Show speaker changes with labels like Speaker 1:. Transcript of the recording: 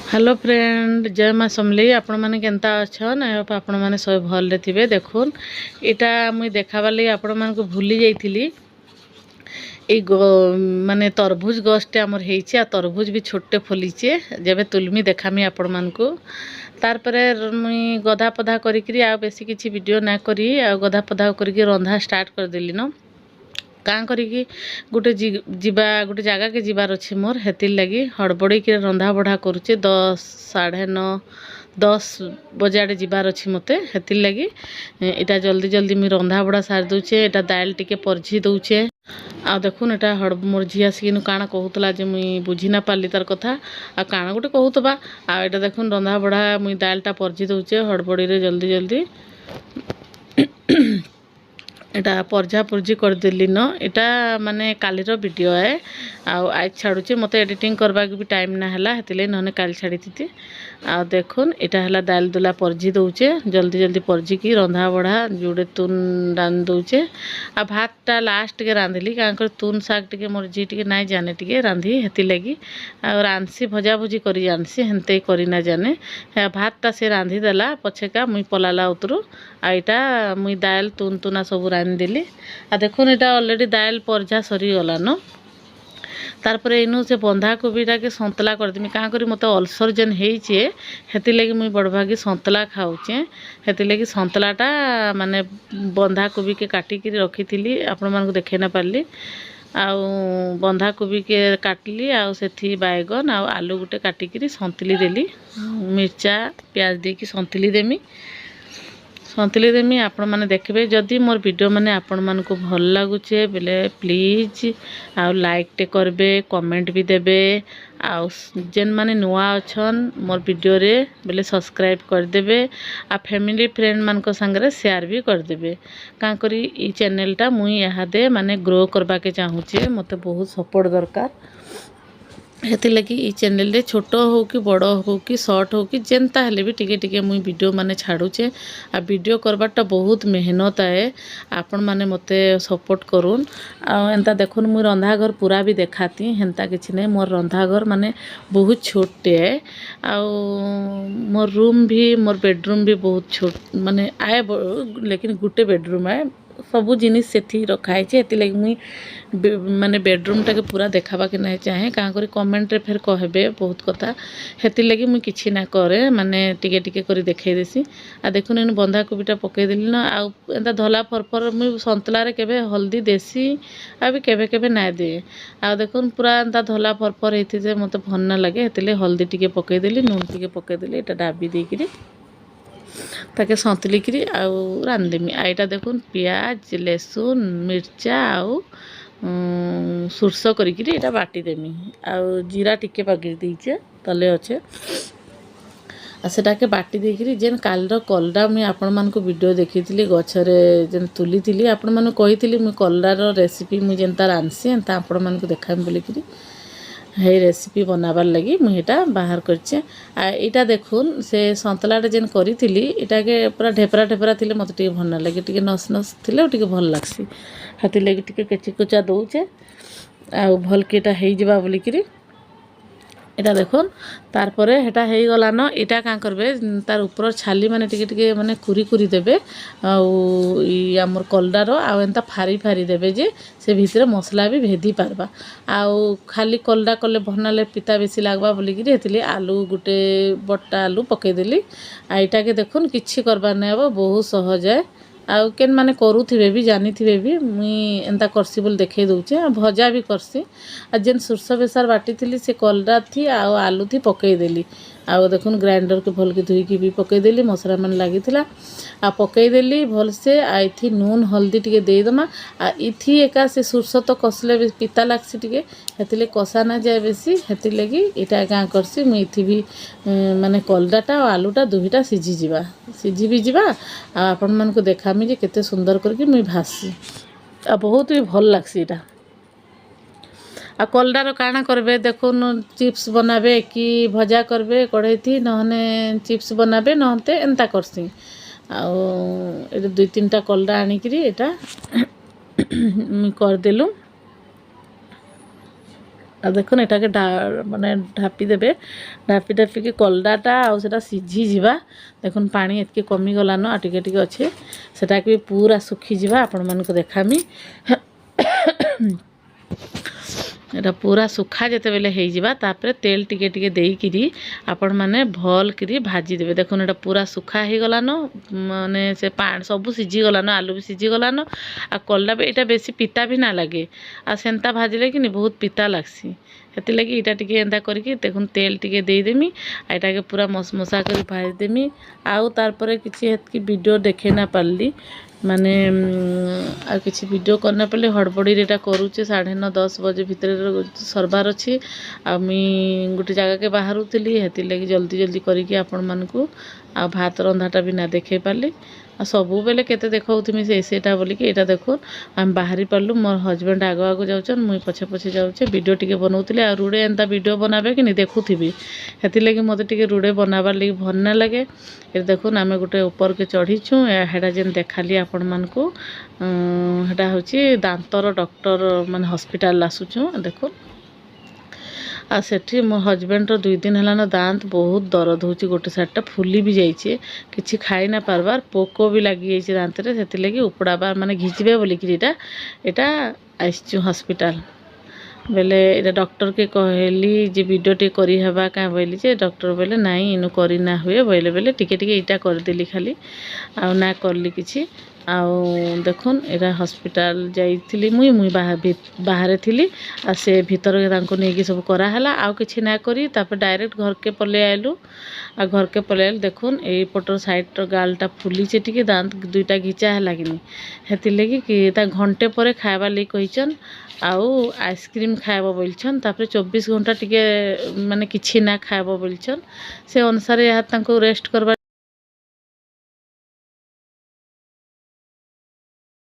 Speaker 1: Hello friend, जय माँ समलेई। आपण मैंने केनता अच्छन आपण मैंने सब भल थे। देखुन यहाँ मुई देखाबार लगे आपण मान भूली जाइली। माने तरभुज गछटे आमर होइछे आ तरभुज भी छोटे फुलीचे। जब तुलमी देखामी आपण मान को तारपरे मुई गधा पधा करी आ बेसी किसी वीडियो ना करी आ गधा पधा करी रंधा स्टार्ट कर देली न। काँ करी गोटे गोटे जगह के जीवार अच्छे मोर हेतिर लगी हड़बड़ी के रंधा बढ़ा करुचे। 10 साढ़े 9 10 बजे आड़े जीवार अच्छी मते हेतिर लगी इटा जल्दी जल्दी मुझे रंधा बढ़ा सारी दूचे। इटा दाल टिके परझी दूचे। आ देखुन एटा हड़ मोर झी आसिक काଣା कहूला जे मुई बुझी ना पारली तार कथा आ काଣା गोटे कहूबा। आ एटा देखुन रंधा बढ़ा मुई दालटा परझी दूचे हड़बड़ी रे जल्दी जल्दी एटा परझा पुर्जी करदेली न। एटा माने कालीर वीडियो है आज छाड़ुचे मत एडिटिंग करबा भी टाइम ना हला हेतिले नने काल छाड़ी थी। आ देखुन एटा हला दाल दुला परझी दउचे जल्दी जल्दी परझी की रंधा बढ़ा जुड़े तुन रांध दउचे। आ भातटा लास्ट के रांधली कांकर तुन शाग टिके मोर जी टिके नाइ जाने टिके रांधी हेति लगी आ रांधसी भजा भुजी करी जानसी हेनते करी ना जाने। भातटा से रांधी देला पछेका मुई पलाला उतरू आ एटा मुई दाल तुन तुना सब रांधिदेली। आ देखुन एटा ऑलरेडी दाल परझा सरी गला न। तारपरे इनु से बंधा कोबीटा के संतला करदेमी काँ करी मते अल्सर जेन हेइचे हेति लगी मुई बड़भागी संतला खाऊचे। हेति लगी संतलाटा माने बंधा कोबी के काटिकी रखी आपण मानक देखे ना पारली। आउ बंधा कोबी के काटली आउ सेथी बैगन आउ आलू गुटे काटिकी संतली देली मिर्चा प्याज देकी संतली देमी आपण माने देखबे। जदि मोर वीडियो माने आपण मान को भल लागुचे बेले प्लीज आउ लाइक टे करबे कमेंट भी देबे आउ जेन माने नुआ अछन मोर वीडियो रे बेले सब्सक्राइब कर देबे आ फैमिली फ्रेंड मान को संगे शेयर भी कर देबे। का करी ई चैनलटा मुई यहाँ दे माने ग्रो करबा के चाहूचे मते बहुत सपोर्ट दरकार। हेति लगी ई चैनल रे छोट हो कि बड़ हो कि शॉर्ट हो कि जेनता हेले भी टिके टिके मुई वीडियो माने छाड़ुचे। आ वीडियो करबाटा बहुत मेहनत है आपण माने मते सपोर्ट करून। आ एंता देखुन मुई रंधा घर पूरा भी देखाती हेंता किछि नै मोर रंधा घर माने बहुत छोटे है। आ मोर रूम भी मोर बेडरूम भी बहुत छोट माने आए लेकिन गुटे बेडरूम है सबू जिनिस सेठी रखाई हेति लगी मुई माने बेडरूम टाके पूरा देखाबा के नहीं चाहे काँ करी कमेंट रे फिर कहबे बहुत कथा हेति लगी मुई किछि ना करे माने टिके टिके करी देखाई देसी। आ देखुन इन बंधा कोबीटा पकई देली न आ एंता धला फरफर मुई संतला रे केबे हल्दी देसी आ भी केबे केबे ना दे। आ देखुन पूरा एंता धला फरफर हेति जे मते भन ना लगे हेतिले हल्दी टिके पकई देली नून टिके पकई देली एटा डाबी देकिरी ताके संतलिकी आउ रांधदेमी। आईटा देखुन पियाज लहसुन मिर्चा आउ सुरस करी एटा बाटी देमी आउ जीरा टिके पकई दीचे तले अच्छे आ सेटाके बाटी देकिरी जेन कालर कलडा मुई आपण मान को वीडियो देखी गछरे जेन तुली आपण मान कही मुई कलडार रेसिपी मुई जेनता रांधसी एंता आपण मान को देखामी बोलिकी हे रेसिपी बनाबार लगी मुझेटा बाहर करचे। आ इटा देखुन से संतलाटा जेन करी इटा के पूरा ढेपरा ढेपरा थिले मते टिके भल ना लगे टिके नस नस थिले टिके भल लागसी हाथी लगी टिके केची कुचा दउचे आ भल के एटा हेइ जिबा बोलिकी एटा देखुन तारपरे हेटा हेइ गला न। एटा का करबे तार ऊपर छाली माने टिके टिके माने कुरी कुरी देबे आउ ई हमर कलडारो आ एंता फारी फारी देबे जे से भितरे मसला भी भेदी पारबा। आउ खाली कलडा कले भनाले पिता बेसी लागबा बोलिकी हेतिले आलू गुटे बट्टा आलू पकई देली। आ एटा के देखुन किछि करबा नै हबो बहुत सहज है आउ केन माने करूथिबे भी जानिथिबे भी मुई एंता करसी बोल देखे दउचे आ भजा भी करसी। आ जेन सुरस बेसार बाटी थिली से कलडा थी आउ आलू थी पकई देली आउ देखुन ग्राइंडर के भल के धुईकी भी पकई देली मसला मन लागी थिला आ पकई देली भल से आ इथी नून हल्दी टिके देई दमा। आ इथी एका से सुरस तो कसले पिता लागसी टिके हेतिले कसा ना जाए बेसी हेति लगी एटा का करसी मुई इथी भी माने कलडाटा आ आलूटा दुहीटा सिझी भी जिबा आ आपण मान को देखामी जे केते सुंदर करके मुई भासी आ बहुत भी भल लागसी एटा। आ कलडार काଣା करबे देखुन चिप्स बनाबे कि भजा करबे कढ़ई थी नहने चिप्स बनाबे नहते एंता करसी। आउ ए 2-3टा कलडा आनिकी एटा कर देलु आ देखुन एटाके माने ढापी देबे ढापी ढापिकी कलडाटा आउ सेटा सिझी जिबा देखुन पानी एतके कमी गलान आ टिके टिके अच्छे सेटाके भी पूरा सुखी जिबा आपण मानको देखामी एटा पूरा सुखा जेते बेले हेई जिबा तापरे तेल टिके टिके देई किरी आपण माने भल किरी भाजी देबे देखुन एटा पूरा सुखा हे गलानो माने से पान सब सिझी गलानो आलू भी सिझी गलानो आ कलडा भी एटा बेसी पिता भी ना लागे आ सेंता भाजिले कि बहुत पिता लागसी हेति लगी इटा टिके एंदा करके देखुन तेल टिके देई देमी आ एटा के पूरा मसमसा कर भाजी देमी आउ तार परे किछि हेतकी वीडियो देखे ना पारली माने आ किछि वीडियो करना पड़े हड़बड़ी एटा करूचे 9:30-10 बजे भितर सरबार अच्छी आ गोटे जगह के बाहर थी हेती लगी जल्दी जल्दी करके आपण मानकू आ भात रंधाटा भी ना देखे पारली आ सबु बेले केते देखौथि से सेटा बोली कि एटा देखो हम बाहरी पारलु मोर हस्बैंड आगो आगो जाउछन मुई पछे पछे जाउछे वीडियो टिके बनाउतले आ रुडे एंता वीडियो बनाबे कि नहीं देखुथिबी हेती लगी मते टिके रुडे बनाबार लगी भल ना लगे ए देखुन आमे गोटे ऊपर के चढ़ीछु हेडा जेन देखाली आपण मानकू हेडा होची दांतर डॉक्टर माने हॉस्पिटल आसुछु देखो आ सेठी मो हस्बैंड 2 दिन हलानो दांत बहुत दर्द होची गोटे साइडटा फुली भी जाइए किछि खाई ना पारबार पोको भी लगी जाइए दांत रे सेति लगी उपड़ाबार माने घिचबे बोली कि एटा आइछु हॉस्पिटल बेले एटा डॉक्टर के कहली जे वीडियो टे करी हबा का बोली जे डॉक्टर बोले नाई इनु करी ना हुए बोले बेले टिके टिके इटा कर देली खाली आ ना करली किछि आउ देखुन एरा हॉस्पिटल जाइथिली मुई बाहर थिली आ से भीतर तांको नेकी सब करा हला आउ किछि ना करी तापर डायरेक्ट घर के पले आइलु आ घर के पले आइल देखुन एई पटर साइड गालटा फुली से टिके दांत दुईटा घिचा हला कि हेति लगी कि ता घंटे परे खाइबा लई कहिचन आउ आइसक्रीम खाइबो बोलछन तापर 24 घंटा टिके माने किछि ना खाइबो बोलछन से अनुसार या तांको रेस्ट करबा